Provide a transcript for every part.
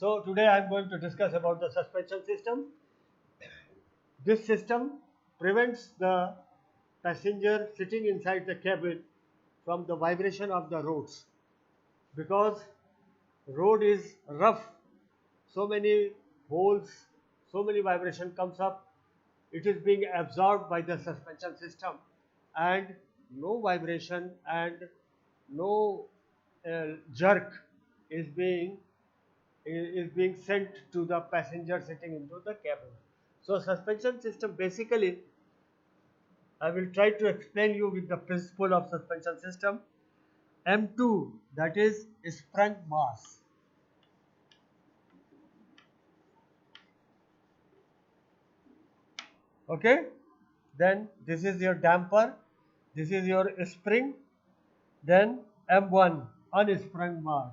So today I am going to discuss about the suspension system. This system prevents the passenger sitting inside the cabin from the vibration of the roads because road is rough, so many holes, so many vibration comes up, it is being absorbed by the suspension system and no vibration and no jerk is being sent to the passenger sitting into the cabin. So suspension system basically I will try to explain you with the principle of suspension system. M2, that is sprung mass. Okay, then this is your damper, this is your spring, then M1 unsprung mass.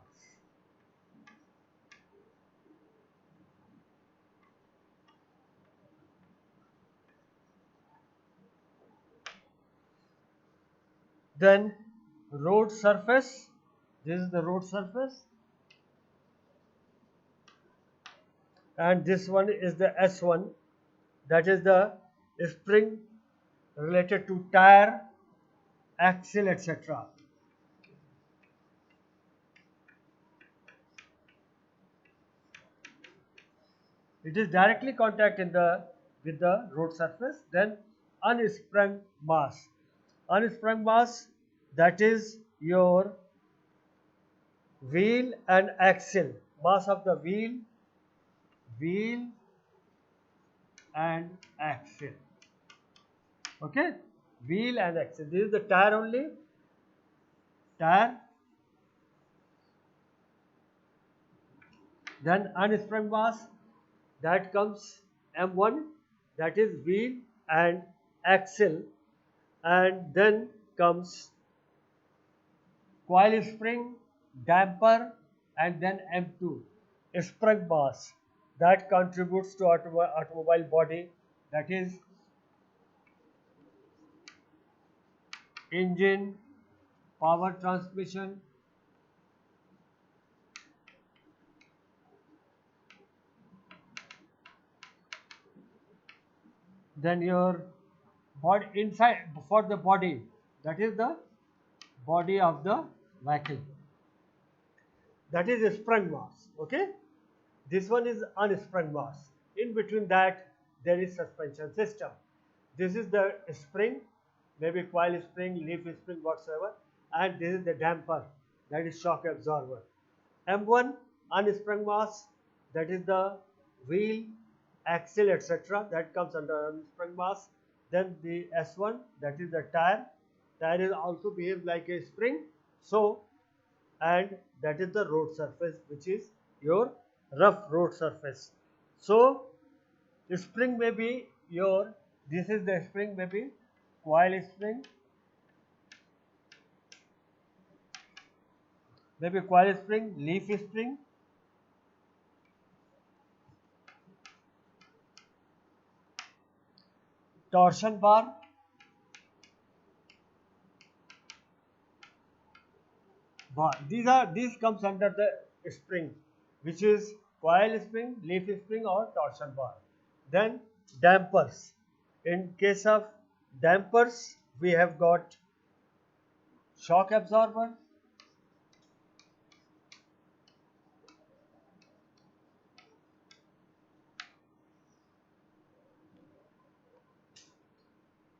Then road surface, this is the road surface, and this one is the S1, that is the spring related to tire, axle, etc. It is directly contact in the with the road surface. Then unsprung mass. Unsprung mass, that is your wheel and axle. Mass of the wheel and axle. Okay, wheel and axle. This is the tire only. Tire. Then unsprung mass, that comes M1, that is wheel and axle, and then comes coil spring, damper, and then M2, sprung mass, that contributes to automobile body, that is engine, power transmission, then your body inside for the body, that is the body of the vehicle, that is sprung mass. Okay, this one is unsprung mass. In between that there is suspension system. This is the spring, maybe coil spring, leaf spring, whatsoever, and this is the damper, that is shock absorber. M1 unsprung mass, that is the wheel, axle, etc. that comes under unsprung mass. Then the S1, that is the tire. Tire is also behave like a spring. So, and that is the road surface, which is your rough road surface. So, spring may be your, this is the spring, maybe coil spring, maybe coil spring, leaf spring, torsion bar, bar. These comes under the spring, which is coil spring, leaf spring, or torsion bar. Then dampers. In case of dampers, we have got shock absorber,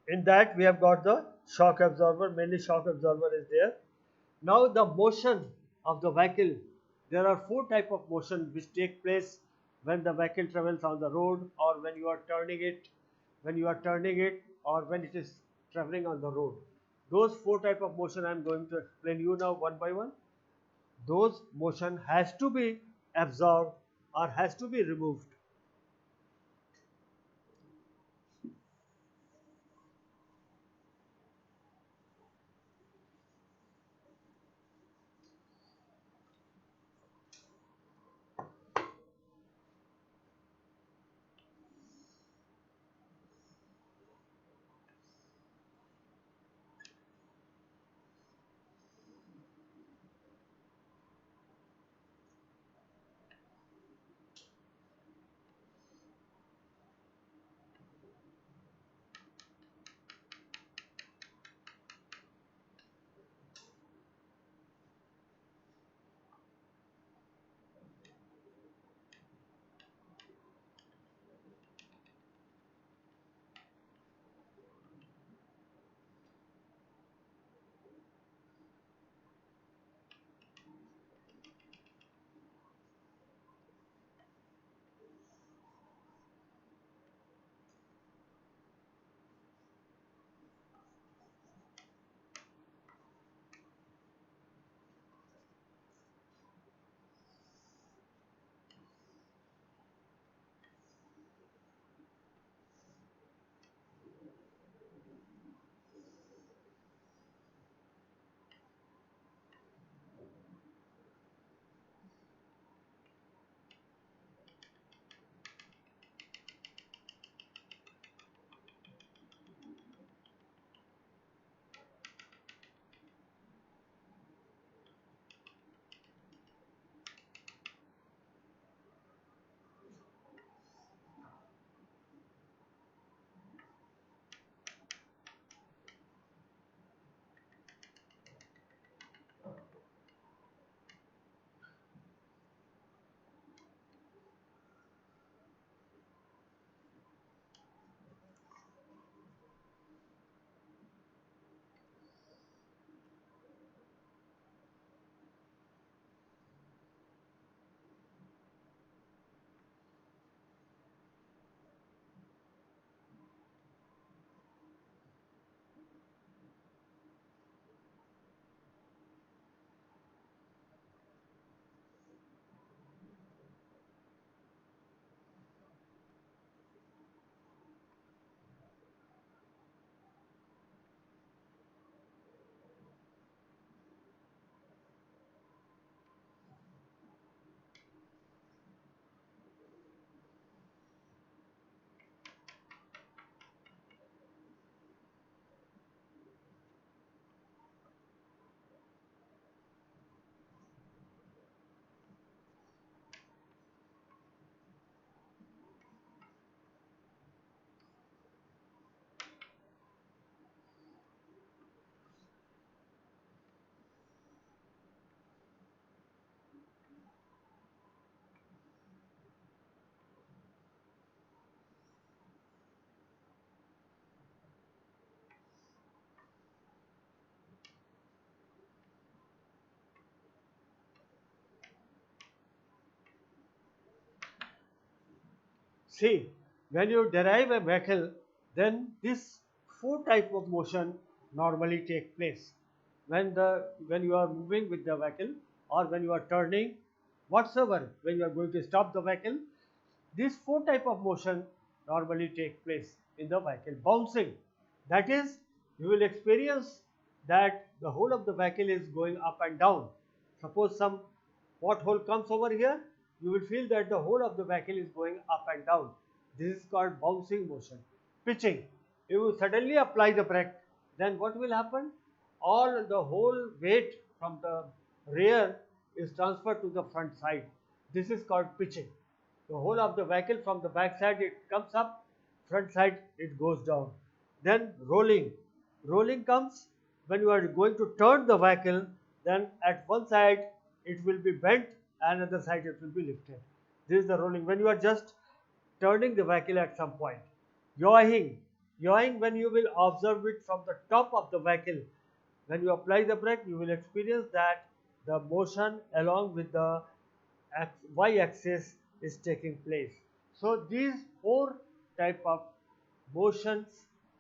in that we have got the shock absorber, mainly shock absorber is there. Now the motion of the vehicle, there are four type of motion which take place when the vehicle travels on the road, or when you are turning it, or when it is traveling on the road. Those four type of motion I am going to explain you now one by one. Those motion has to be absorbed or has to be removed. See, when you derive a vehicle, then this four type of motion normally take place. When you are moving with the vehicle, or when you are turning, whatsoever, when you are going to stop the vehicle, these four type of motion normally take place in the vehicle. Bouncing, that is, you will experience that the whole of the vehicle is going up and down. Suppose some pothole comes over here, you will feel that the whole of the vehicle is going up and down. This is called bouncing motion. Pitching, you suddenly apply the brake, then what will happen? All the whole weight from the rear is transferred to the front side. This is called pitching. The whole of the vehicle from the back side it comes up, front side it goes down. Then rolling. Rolling comes when you are going to turn the vehicle, then at one side it will be bent and other side it will be lifted. This is the rolling when you are just turning the vehicle at some point. Yawing. Yawing, when you will observe it from the top of the vehicle. When you apply the brake, you will experience that the motion along with the y-axis is taking place. So these four type of motions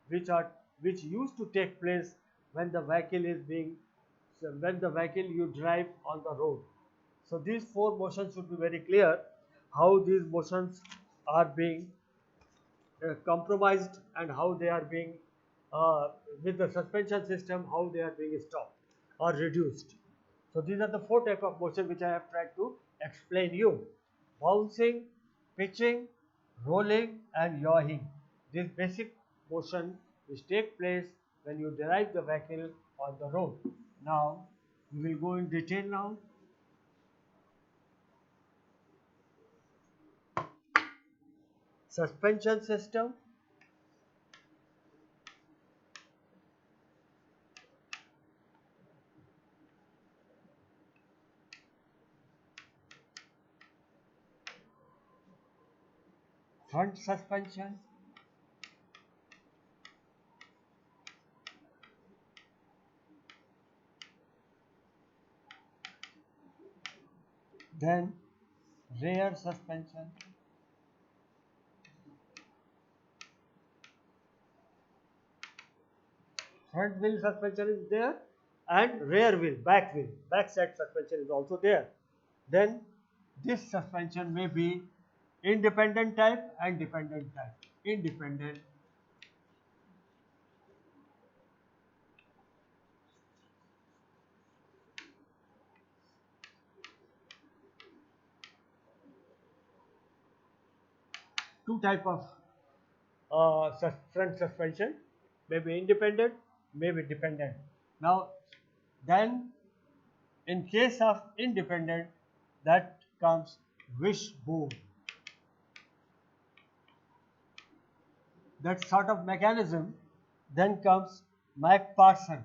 which used to take place when the vehicle is being when the vehicle you drive on the road. So these four motions should be very clear how these motions are being compromised and how they are being with the suspension system, how they are being stopped or reduced. So these are the four type of motion which I have tried to explain you: bouncing, pitching, rolling and yawing. This basic motion which take place when you drive the vehicle on the road. Now we will go in detail now. Suspension system. Front suspension. Then rear suspension. Front wheel suspension is there and rear wheel, back side suspension is also there. Then this suspension may be independent type and dependent type. Independent. Two type of front suspension, maybe independent, maybe dependent. Now then in case of independent, that comes wishbone. That sort of mechanism. Then comes McPherson.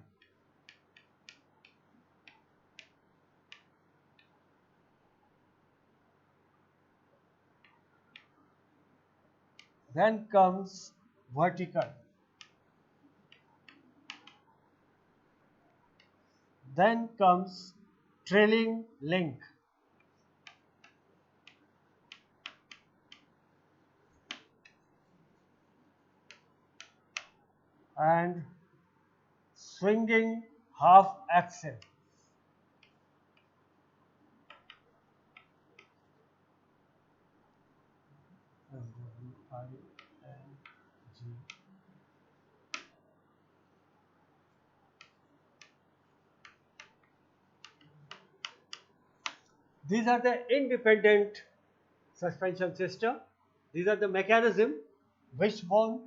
Then comes vertical. Then comes trailing link. And swinging half axle. These are the independent suspension system. These are the mechanism: wishbone,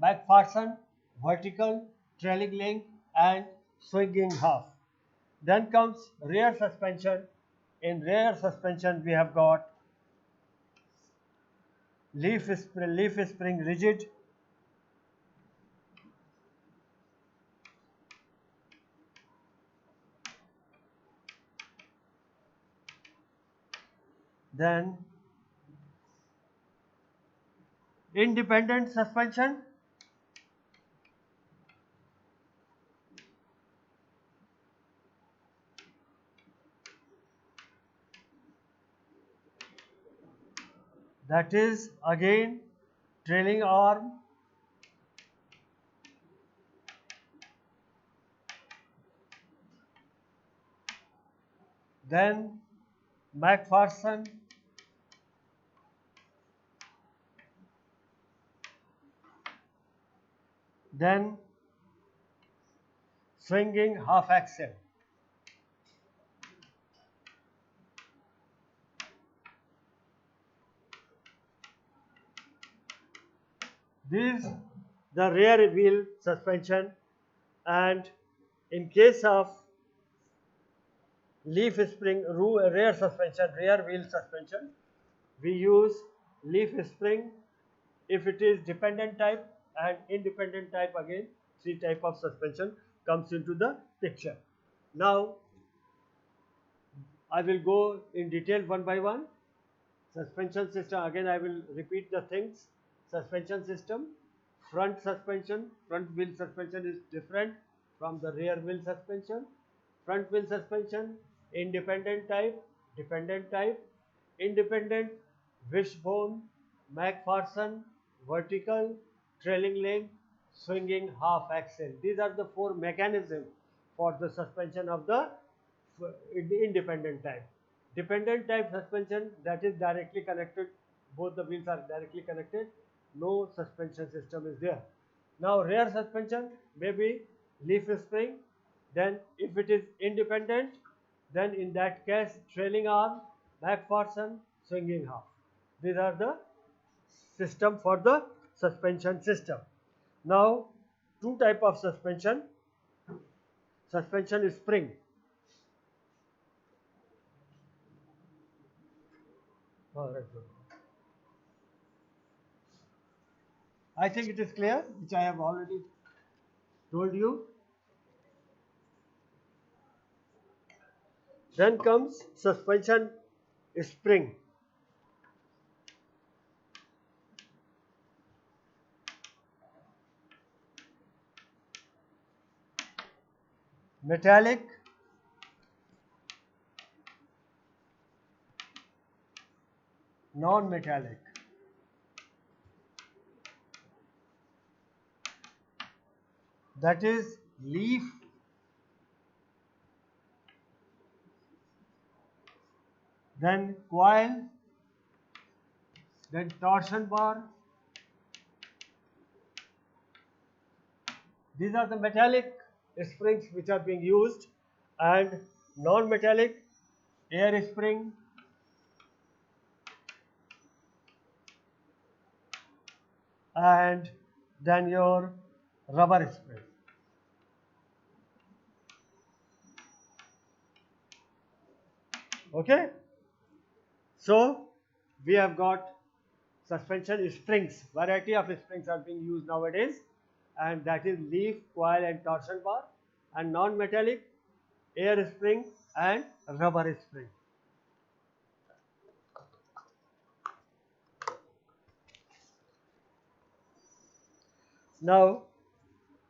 McPherson, vertical, trailing link and swinging half. Then comes rear suspension. In rear suspension we have got leaf spring rigid, then independent suspension, that is again trailing arm, then McPherson, then swinging half axle. These the rear wheel suspension, and in case of leaf spring rear suspension, rear wheel suspension, we use leaf spring. If it is dependent type and independent type, again three type of suspension comes into the picture. Now I will go in detail one by one. Suspension system, again I will repeat the things. Suspension system, front wheel suspension is different from the rear wheel suspension. Front wheel suspension, independent type, dependent type. Independent, wishbone, McPherson, vertical, trailing link, swinging half axle. These are the four mechanisms for the suspension of the independent type. Dependent type suspension, that is directly connected, both the wheels are directly connected, no suspension system is there. Now rear suspension may be leaf spring, then if it is independent, then in that case trailing arm, McPherson, swinging half. These are the system for the suspension system. Now two type of suspension is spring. I think it is clear, which I have already told you. Then comes suspension spring. Metallic, non-metallic. That is leaf, then coil, then torsion bar. These are the metallic springs which are being used, and non-metallic air spring, and then your rubber spring. Okay, so we have got suspension springs. Variety of springs are being used nowadays, and that is leaf, coil and torsion bar, and non-metallic air spring and rubber spring. Now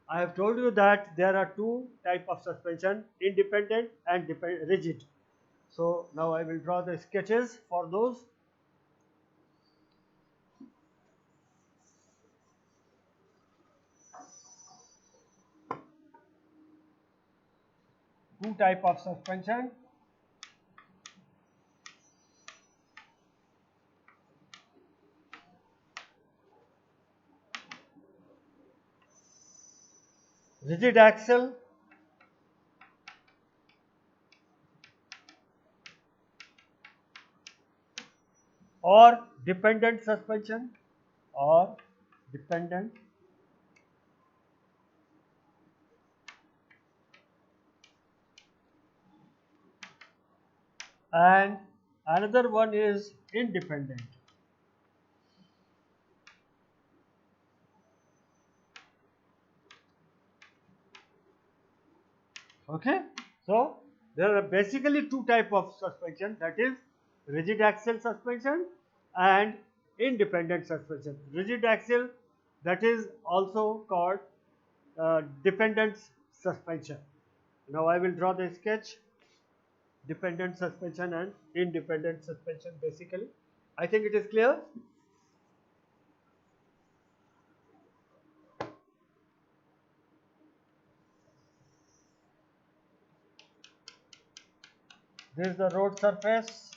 I have told you that there are two type of suspension, independent and rigid. So now I will draw the sketches for those. Two type of suspension. Rigid axle, or dependent suspension, or dependent and another one is independent. Okay, so there are basically two type of suspension, that is rigid axle suspension and independent suspension. Rigid axle, that is also called dependent suspension. Now I will draw the sketch. Dependent suspension and independent suspension, basically I think it is clear. This is the road surface.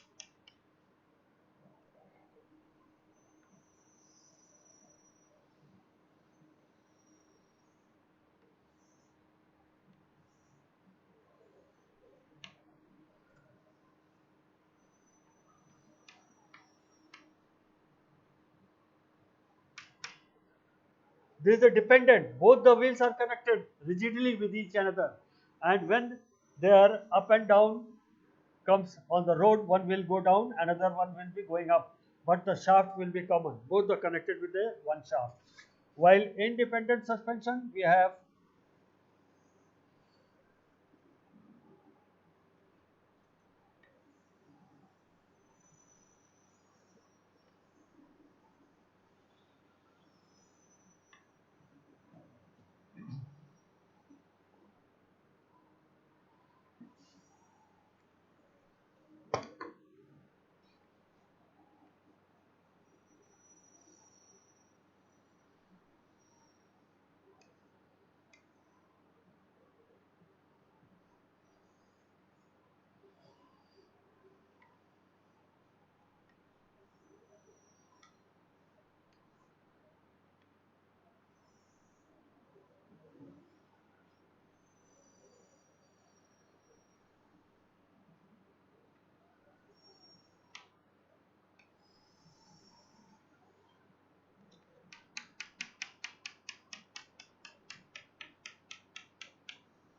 This is a dependent. Both the wheels are connected rigidly with each another, and when they are up and down comes on the road, one will go down, another one will be going up, but the shaft will be common. Both are connected with the one shaft. While independent suspension, we have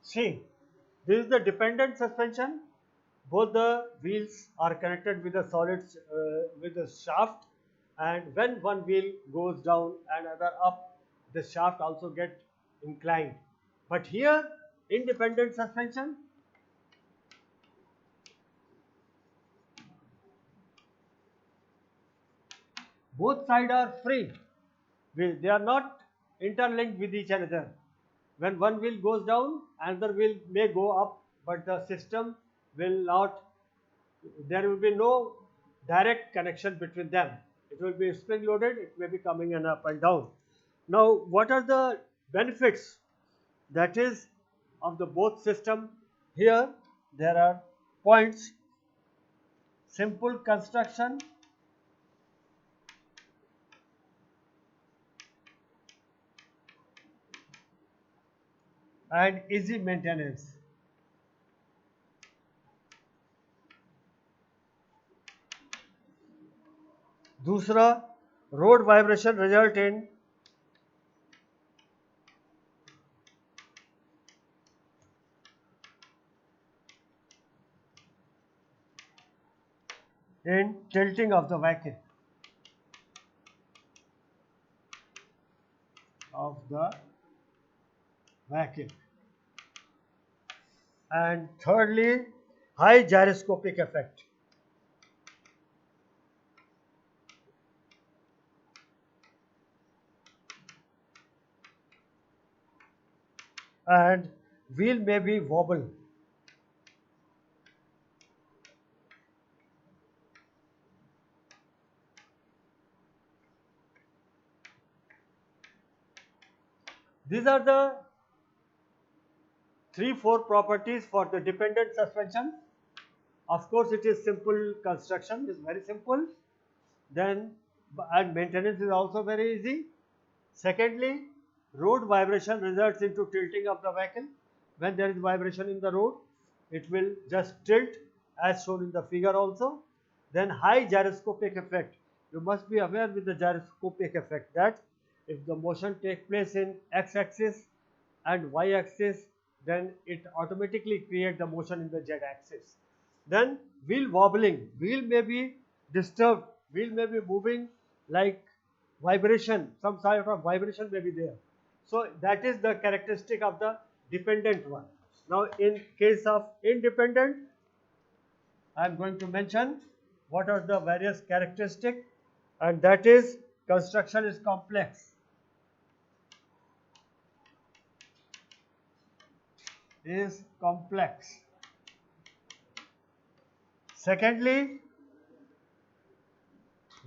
see, this is the dependent suspension. Both the wheels are connected with the solids with the shaft, and when one wheel goes down and other up, the shaft also get inclined. But here, independent suspension, both sides are free. They are not interlinked with each another. When one wheel goes down, another wheel may go up, but the system will not, there will be no direct connection between them. It will be spring loaded, it may be coming in up and down. Now, what are the benefits that is of the both system? Here there are points: simple construction and easy maintenance. दूसरा, road vibration result in tilting of the vehicle. And thirdly, high gyroscopic effect. And wheel may be wobble. These are the 3-4 properties for the dependent suspension. Of course, it is simple construction, it's very simple. Then, and maintenance is also very easy. Secondly, road vibration results into tilting of the vehicle. When there is vibration in the road, it will just tilt as shown in the figure also. Then high gyroscopic effect. You must be aware with the gyroscopic effect that if the motion takes place in x-axis and y-axis, then it automatically creates the motion in the z-axis. Then wheel wobbling, wheel may be disturbed, wheel may be moving like vibration, some sort of vibration may be there. So that is the characteristic of the dependent one. Now in case of independent, I am going to mention what are the various characteristics, and that is construction is complex. Secondly,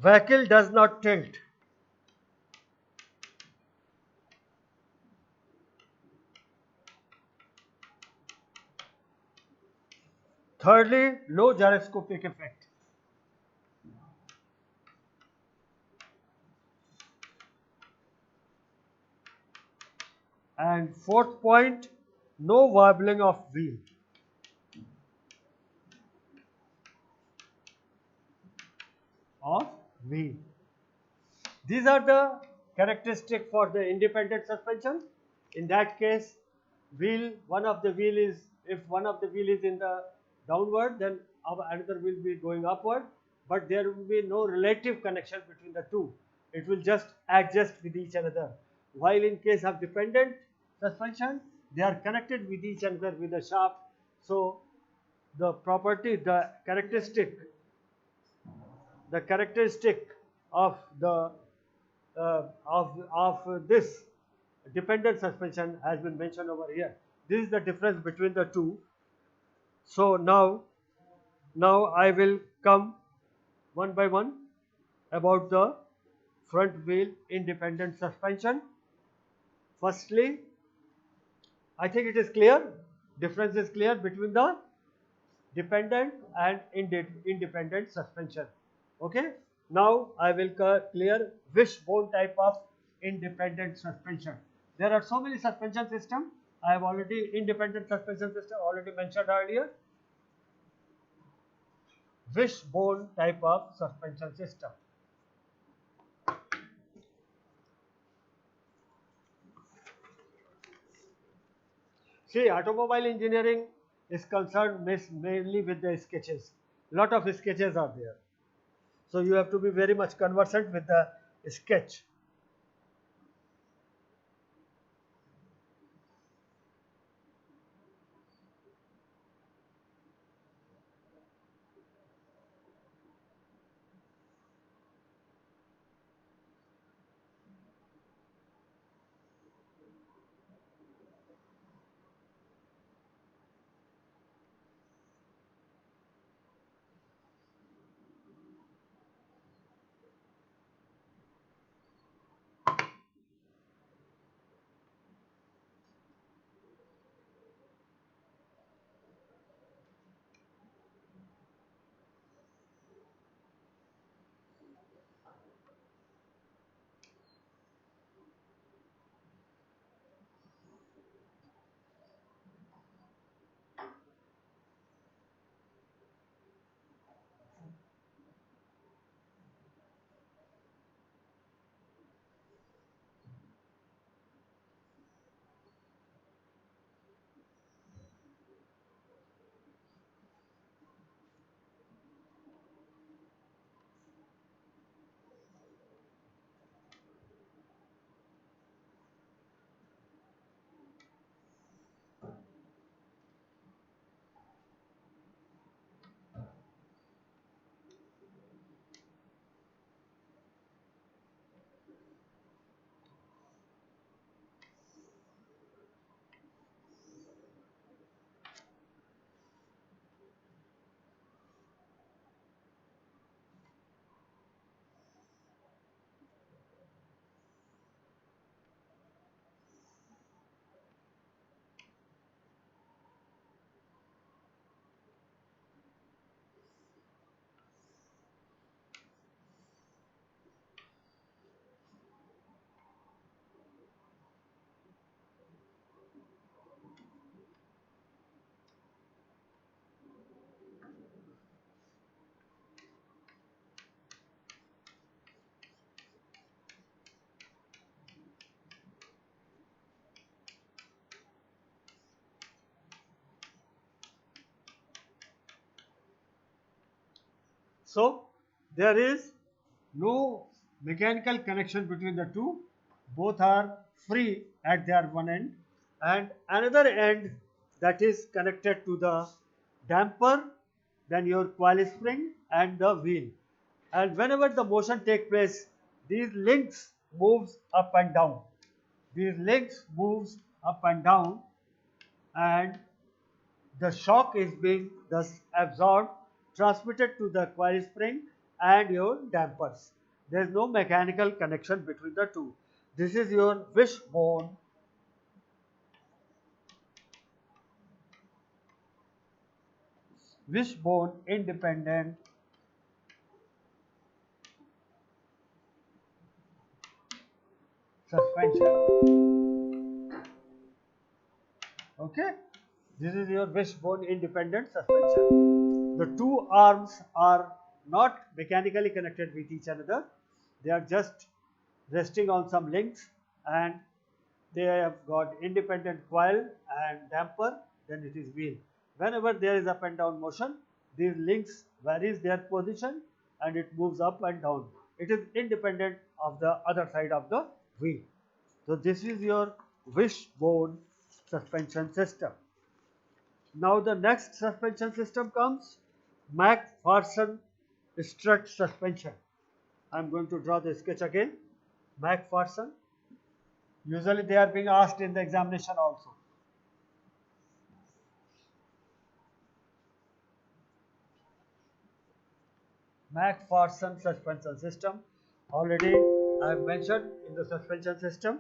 vehicle does not tilt. Thirdly, low gyroscopic effect. And fourth point, no wobbling of wheel. Of wheel. These are the characteristic for the independent suspension. In that case, one of the wheel is, if one of the wheel is in the downward, then another will be going upward, but there will be no relative connection between the two. It will just adjust with each another. While in case of dependent suspension, they are connected with each other with the shaft. So the property, the characteristic of the of this dependent suspension has been mentioned over here. This is the difference between the two. So now I will come one by one about the front wheel independent suspension. Firstly, I think it is clear. Difference is clear between the dependent and independent suspension. Okay. Now I will clear wishbone type of independent suspension. There are so many suspension system. I have already independent suspension system already mentioned earlier. Wishbone type of suspension system. See, automobile engineering is concerned mainly with the sketches. Lot of sketches are there. So you have to be very much conversant with the sketch. So there is no mechanical connection between the two. Both are free at their one end, and another end that is connected to the damper, then your coil spring and the wheel. And whenever the motion takes place, these links moves up and down. These links moves up and down, and the shock is being thus absorbed, transmitted to the coil spring and your dampers. There is no mechanical connection between the two. This is your wishbone wishbone independent suspension. Okay, this is your wishbone independent suspension. The two arms are not mechanically connected with each another, they are just resting on some links, and they have got independent coil and damper, then it is wheel. Whenever there is up and down motion, these links varies their position and it moves up and down. It is independent of the other side of the wheel. So this is your wishbone suspension system. Now the next suspension system comes McPherson strut suspension. I am going to draw the sketch again. McPherson. Usually they are being asked in the examination also. McPherson suspension system. Already I have mentioned in the suspension system.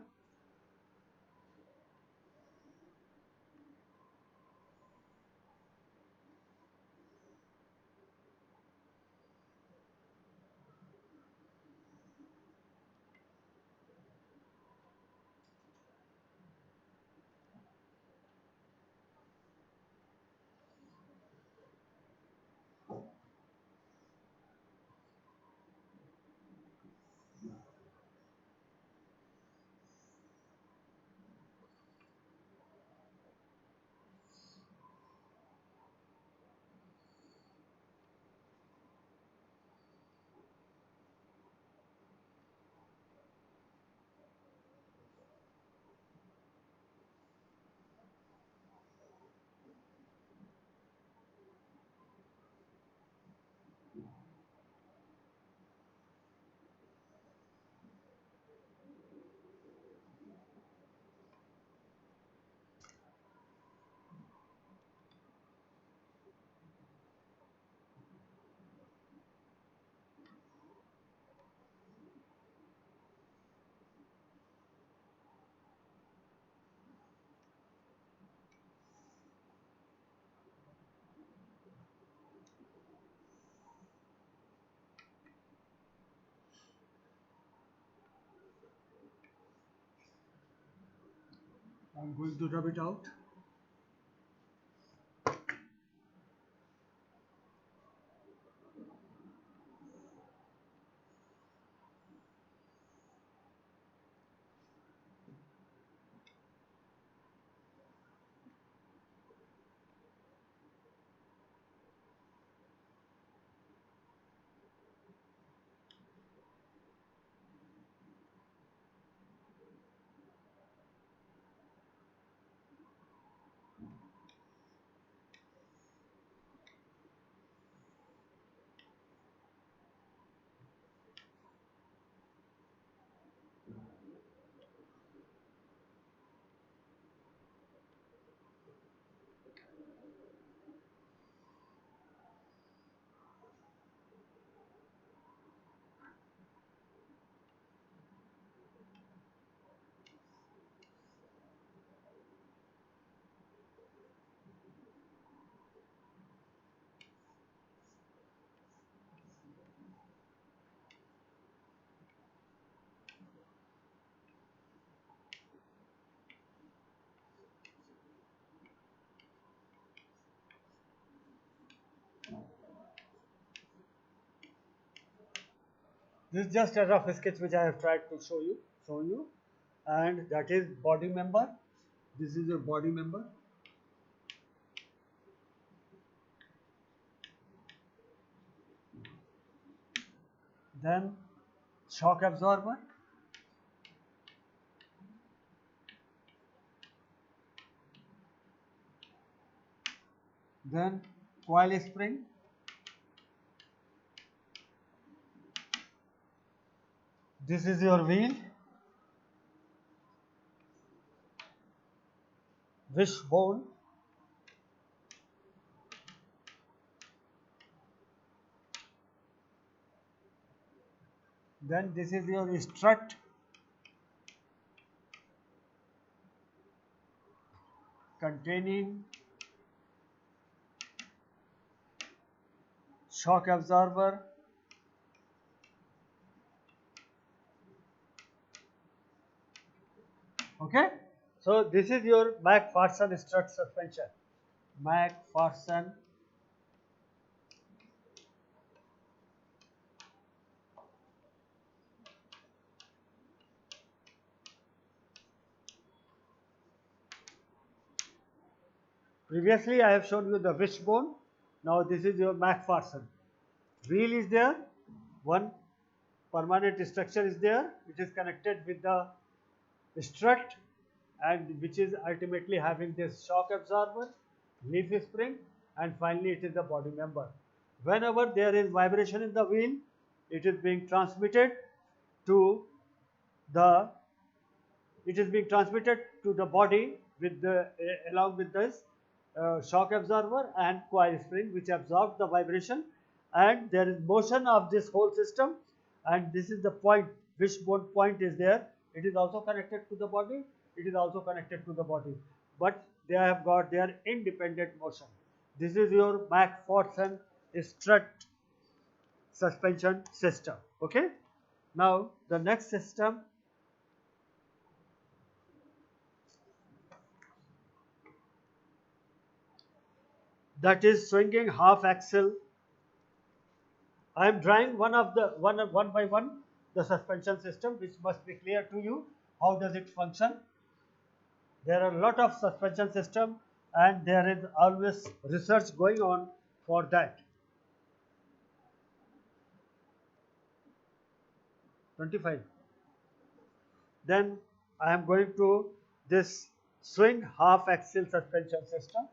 I am going to rub it out. This is just a rough sketch which I have tried to show you, and that is body member. This is your body member. Then shock absorber. Then coil spring. This is your wheel, wishbone. Then this is your strut, containing shock absorber. Okay, so this is your McPherson strut suspension. McPherson. Previously, I have shown you the wishbone. Now this is your McPherson. Wheel is there. One permanent structure is there. It is connected with the strut, and which is ultimately having this shock absorber, leaf spring, and finally it is the body member. Whenever there is vibration in the wheel, it is being transmitted to the body with the along with this shock absorber and coil spring, which absorb the vibration, and there is motion of this whole system, and this is the point. Wishbone point is there. It is also connected to the body. It is also connected to the body, but they have got their independent motion. This is your McPherson strut suspension system. Okay. Now the next system, that is swinging half axle. I am drawing one by one the suspension system, which must be clear to you. How does it function? There are a lot of suspension system, and there is always research going on for that. 25. Then I am going to this swing half axle suspension system.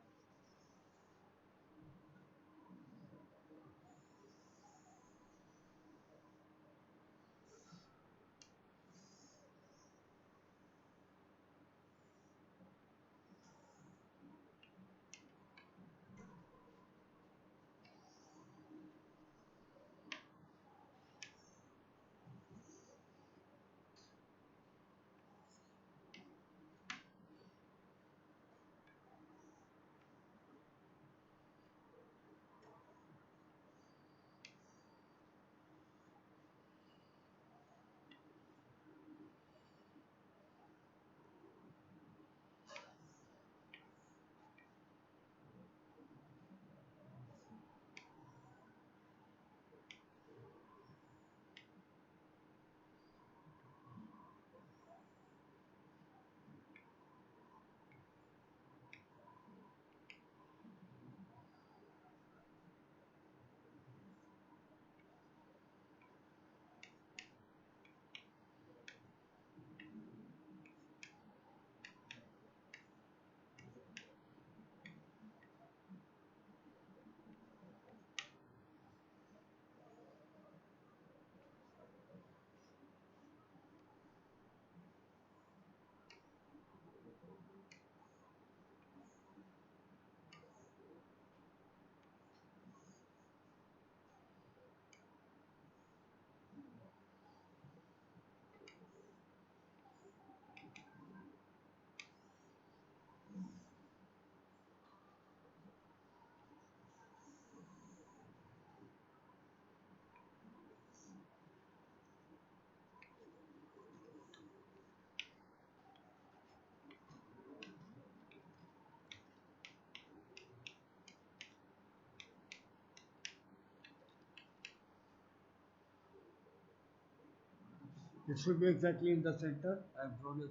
It should be exactly in the center. I have drawn it.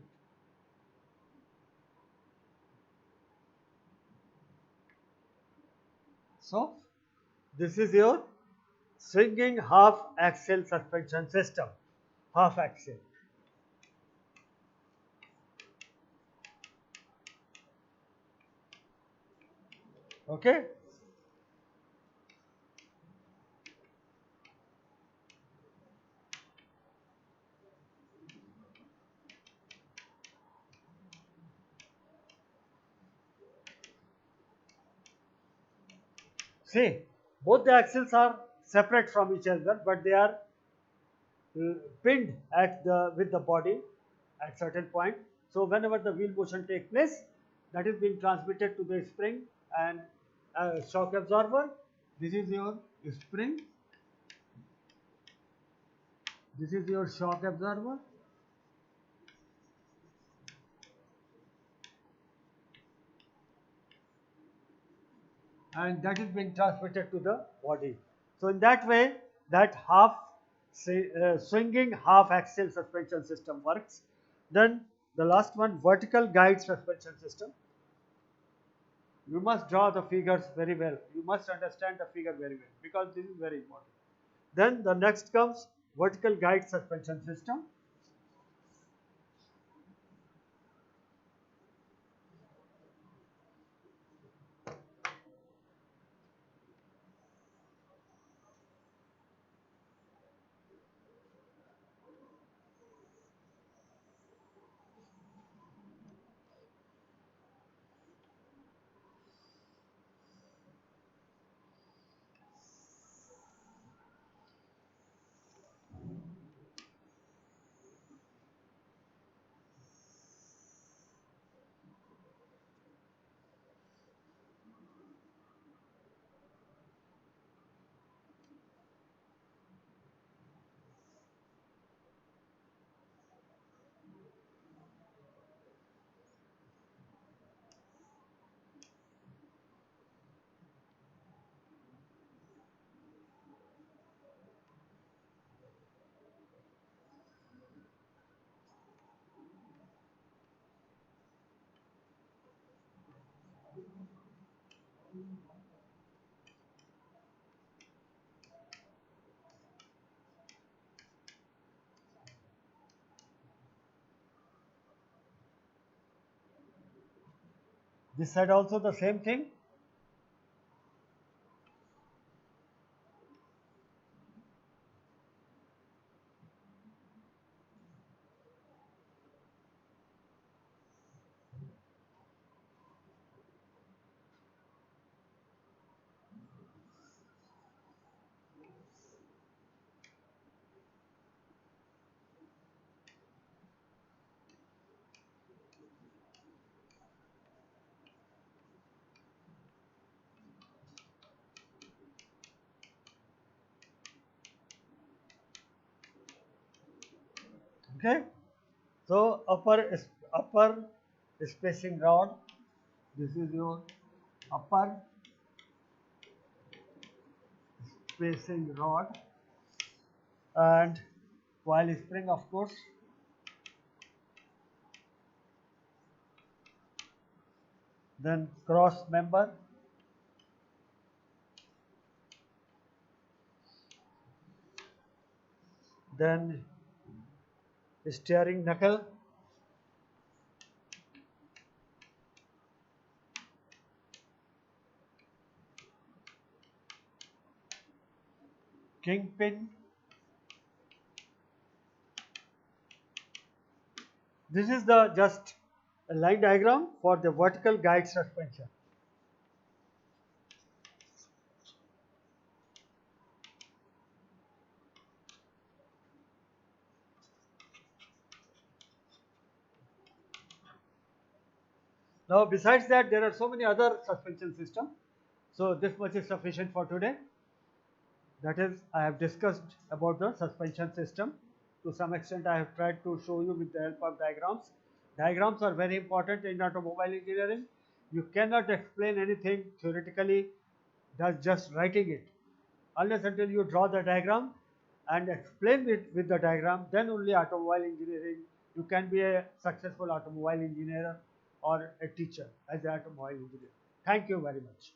So this is your swinging half axle suspension system. Half axle. Okay. See, both the axles are separate from each other, but they are pinned at the with the body at certain point. So whenever the wheel motion takes place, that is being transmitted to the spring and shock absorber. This is your spring. This is your shock absorber, and that is being transmitted to the body. So in that way, that swinging half axial suspension system works. Then the last one, vertical guide suspension system. You must draw the figures very well. You must understand the figure very well because this is very important. Then the next comes vertical guide suspension system. This side also the same thing. Okay. So upper spacing rod. This is your upper spacing rod, and coil spring, of course. Then cross member. Then steering knuckle. Kingpin. This is the just a line diagram for the vertical guide suspension. Now besides that, there are so many other suspension systems. So this much is sufficient for today. That is, I have discussed about the suspension system. To some extent, I have tried to show you with the help of diagrams. Diagrams are very important in automobile engineering. You cannot explain anything theoretically, that's just writing it. Unless until you draw the diagram and explain it with the diagram, then only automobile engineering, you can be a successful automobile engineer or a teacher as an automobile engineer. Thank you very much.